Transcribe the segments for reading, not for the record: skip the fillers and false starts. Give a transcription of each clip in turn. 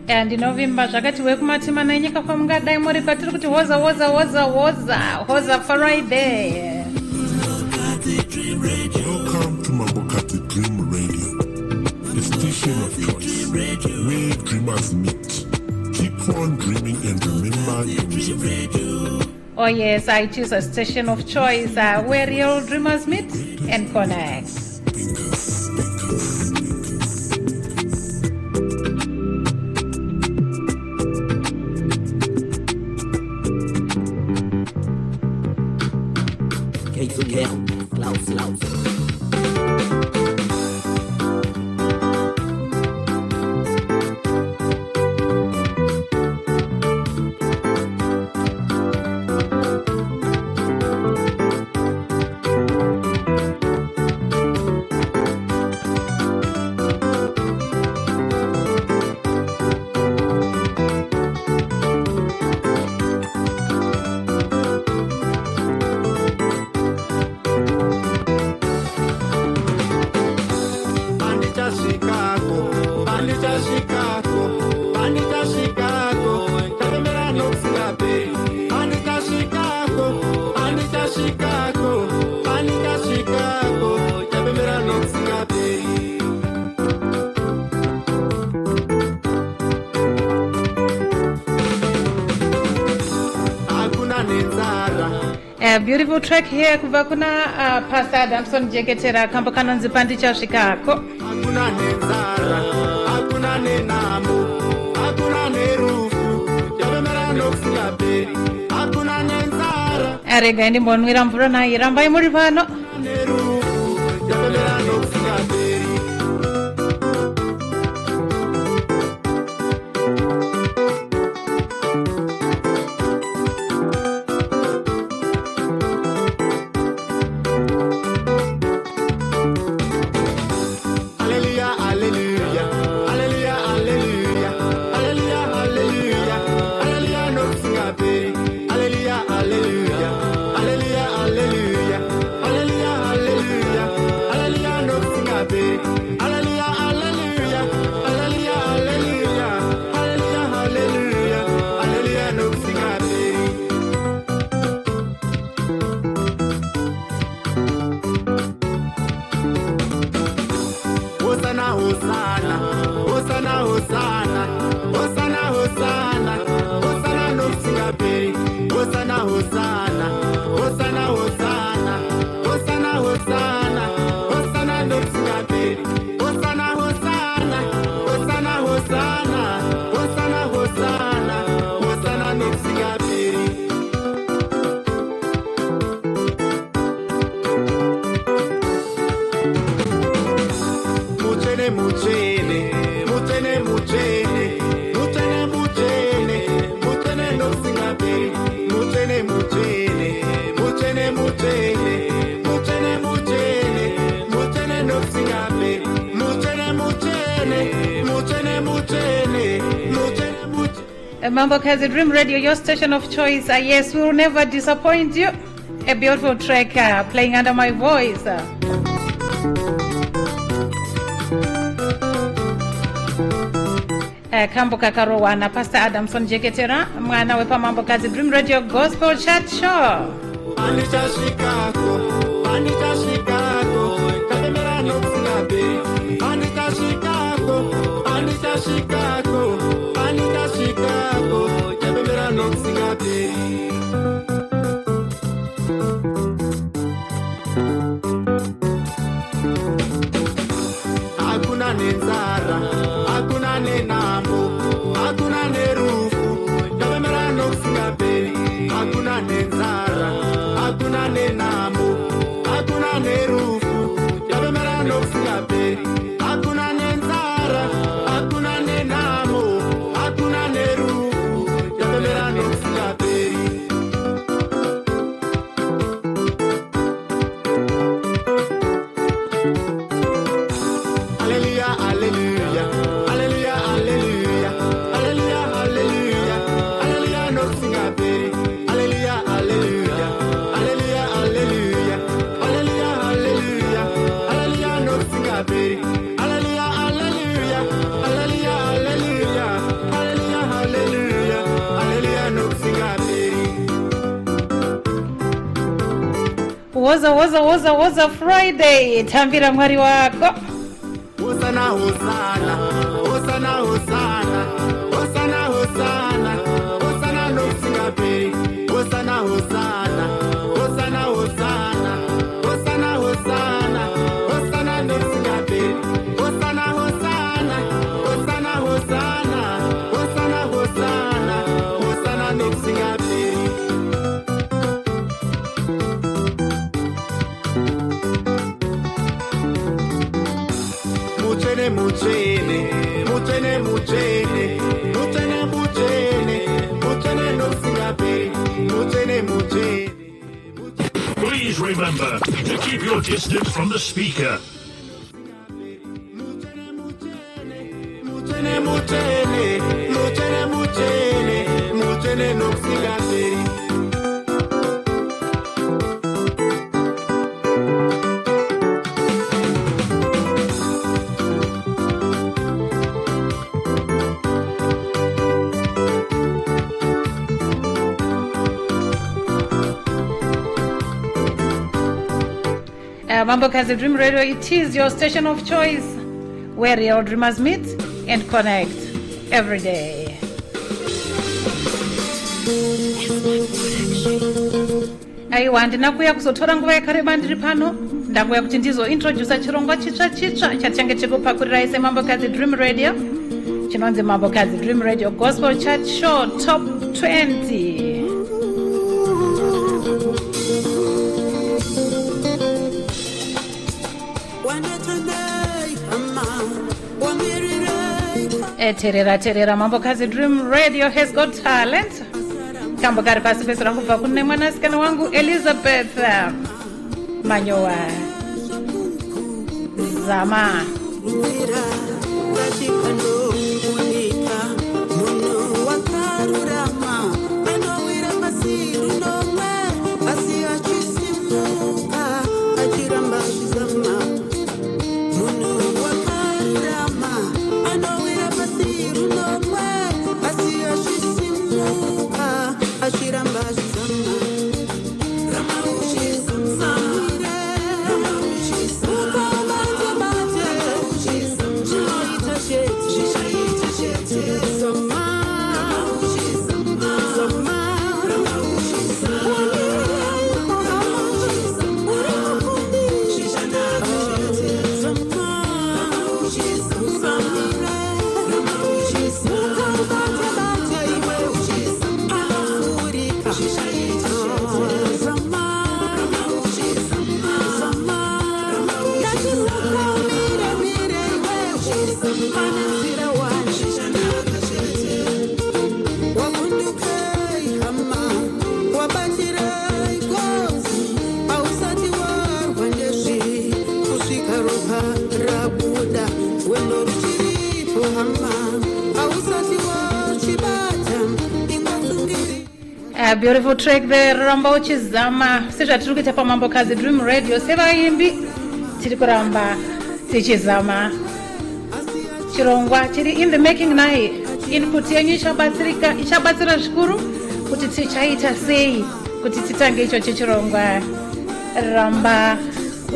And ndinovimba zvakati wekumati nenyika kwamungadai muri kwatiri kuti hoza Friday. Welcome to Mambokati Dream Radio, the station of choice, where dreamers meet. Keep on dreaming and remember your music. Oh yes, I choose a station of choice where real dreamers meet and connect. A beautiful track here kubva kuna Pastor Adamson Jeketera kambo kanonzi pandichasvikako. Hakuna nenzara, hakuna nenambo, hakuna nerufu, yavemera nokusingaperi. Hakuna nenzara, Arega ndimbonwira mvura naye rambai muri pano. nerufu, yavemera nokusingaperi. Mambokati Dream Radio, your station of choice. Yes, we will never disappoint you. A beautiful track playing under my voice. Kambo kakarowana Pastor Adamson Jeketera mwana wepa Mambokati Dream Radio Gospel Chat Show. Anita Chicago, Anita Chicago, yavemera nokusingaperi. Anita Chicago, Anita Chicago, Anita Chicago, yavemera nokusingaperi. Hakuna nenzara, hakuna nenambo, hakuna nerufu, yavemera nokusingaperi. Hakuna nenzara, hakuna nenambo, hakuna nerufu, yavemera nokusingaperi. Hakuna nenzara, hakuna nenambo, hakuna nerufu, yavemera nokusingaperi. Hallelujah, hallelujah, hallelujah, hallelujah, woza Friday. Tambira mwari wako. Hosana, Hosana, Hosana, Hosana, Hosana, Hosana, Hosana no Singapore. Hosana, Hosana, Hosana, Hosana, Hosana, Hosana, Hosana no Singapore. Hosana, Hosana, Hosana, Hosana, Hosana, Hosana, Hosana no Singapore. Muchene, muchene, muchene, muchene, muchene, muchene, muchene no Singapore. Muchene, muchene. Please remember to keep your distance from the speaker. Muchene, muchene, muchene, muchene, muchene, muchene no Singapore. Mambokazi Dream Radio, it is your station of choice where real dreamers meet and connect every day. Aiwa, ndinakuya kuzotora nguva yakareba ndiri pano. Ndakuya kuti ndizointroduce chirongwa chitsva chatenge chikupakurira ise Mambokazi Dream Radio. Chinonzi Mambokazi Dream Radio Gospel Chart Show Top 20. Terera Mambokazi Dream Radio has got talent. Kambogari pasi pesi rangu pa kune mwanasikana wangu Elizabeth Manyowa Zama. A beautiful track there, Ramba Uchizama. Sija turukita pa Mambokazi Dream Radio. Seva imbi tiri kuramba tichizama. Chirongwa chiri in the making nai. Input yenyu ishabatsira shukuru kuti tichaita sei kuti titange icho chirongwa Ramba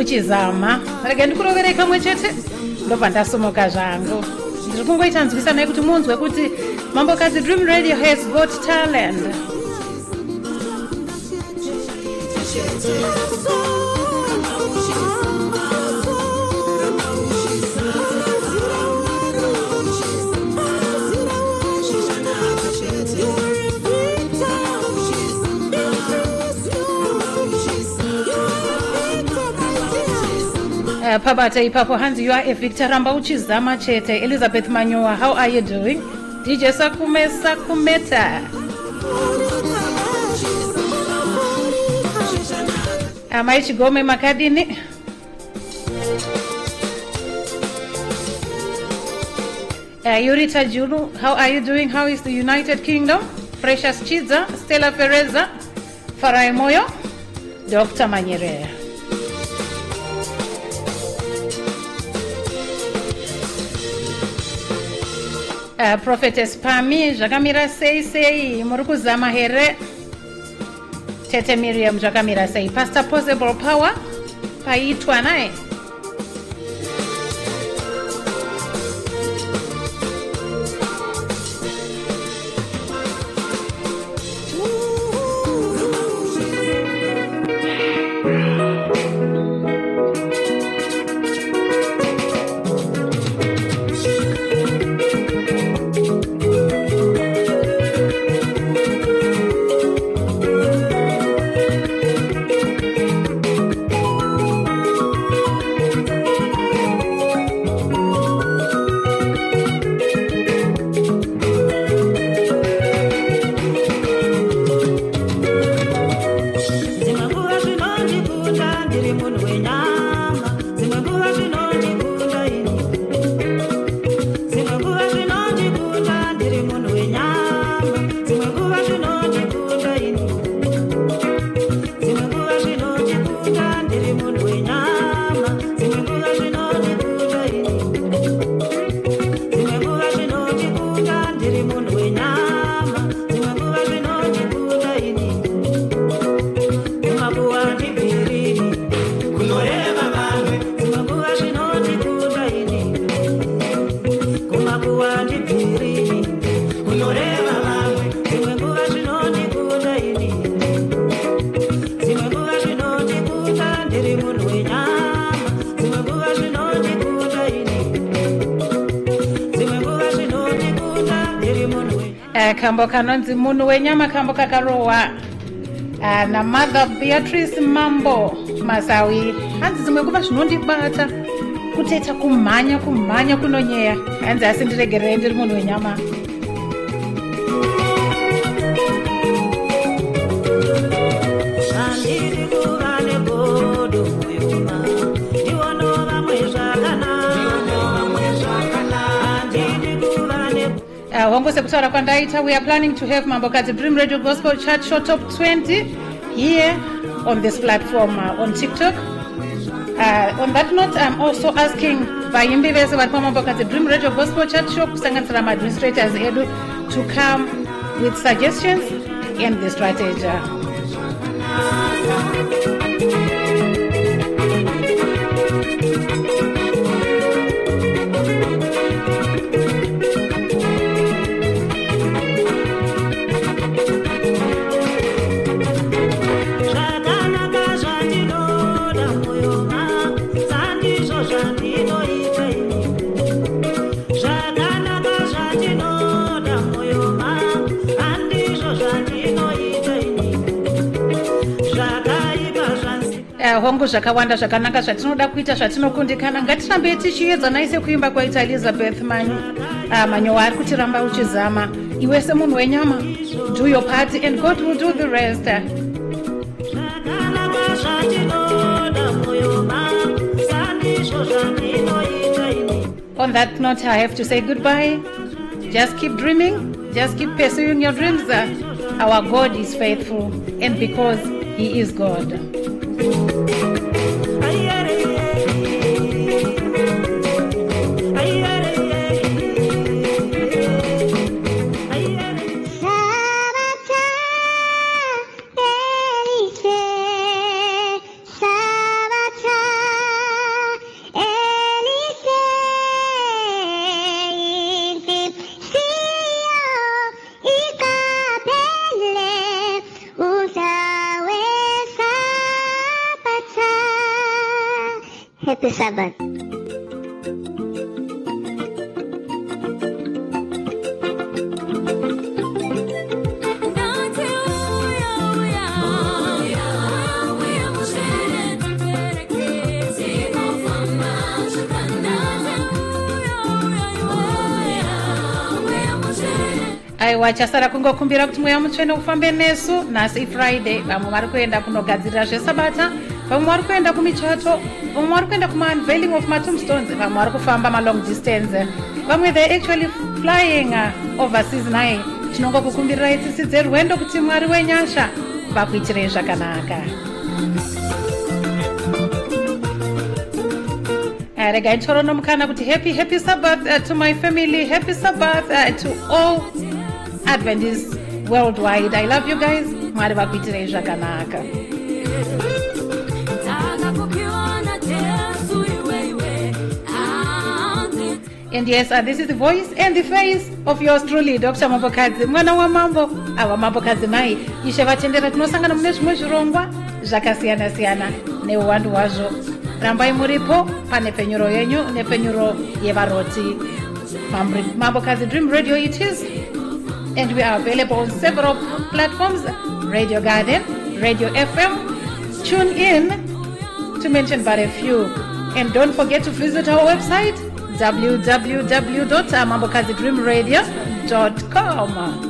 Uchizama. Rega ndikurovereka mwechete ndobva ndasomoka zvangu. Ndiri kungoita nzwisa naye kuti munzwe kuti Mambokazi Dream Radio has got talent. Pabata ipapo hanzi, you are a Victor Ramba Uchizama chete. Elizabeth Manyowa, how are you doing? DJ Sakumeta. Amaichi Gome Makadini. Yurita Julu, how are you doing? How is the United Kingdom? Precious Chiza, Stella Fereza, Farai Moyo, Dr. Manyere. Prophetess Pami, Jagamira Sei, Murukuzama Here. Tete Miriam zvakamira sei? Pastor Possible Power paitwa naye. Kambo kanonzi munhu wenyama, kambo kakarohwa na Mother Beatrice Mambo Masawi. Hanzi dzimwe nguva zvinondibata kuteta kumhanya kunonyeya. Hanzi asi ndiregerere ndiri munhu wenyama. We are planning to have Mambokazi Dream Radio Gospel Chart Show Top 20 here on this platform on TikTok. On that note, I'm also asking Vaimbi Vese Mambokazi Dream Radio Gospel Chart Show Kusangansara administrators Edu to come with suggestions and the strategy. Hongu zvakawanda zvakanaka zvatinoda kuita zvatinokundikana. Ngatirambe tichiedza naise kuimba kwaita Elizabeth Manyowa ari kutiramba uchizama. Iwe semunhu wenyama, do your part and God will do the rest. On that note, I have to say goodbye. Just keep dreaming, just keep pursuing your dreams. Our God is faithful, and because He is God. Happy Sabbath. Aiwa, chasara kungokumbira kuti mweya mutsvene ufambe nesu. Nhasi Friday, vamwe vari kuenda kunogadzirira zvesabata, vamwe vari kuenda kumichato, vamwe vari kuenda kuma-unveiling of ma-tombstones, vamwe vari kufamba ma-long distance, vamwe they're actually flying overseas. Naye tinongokukumbirirai tsitsi dzerwendo kuti Mwari wenyasha vakuitirei zvakanaka. Regai toro nomukana kuti happy Sabbath to my family, happy Sabbath to all Adventists worldwide. I love you guys. Mwari vakuitirei zvakanaka. And yes, this is the voice and the face of yours truly, Dr. Mambokadzi, mwana wa mambo, ava Mambokadzi mai. Ishe vatendera tinosangana mune zvimwe zvirongwa zvakasiyana-siyana neuwandu hwazvo. Rambai muripo pane penyuro yenyu nepenyuro yevaroti. Mambokadzi Dream Radio it is, and we are available on several platforms: Radio Garden, Radio FM, Tune In, to mention but a few. And don't forget to visit our website www.mambokadzidreamradio.com.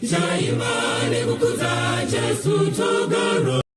Jaimane kukuza Jesu togaro.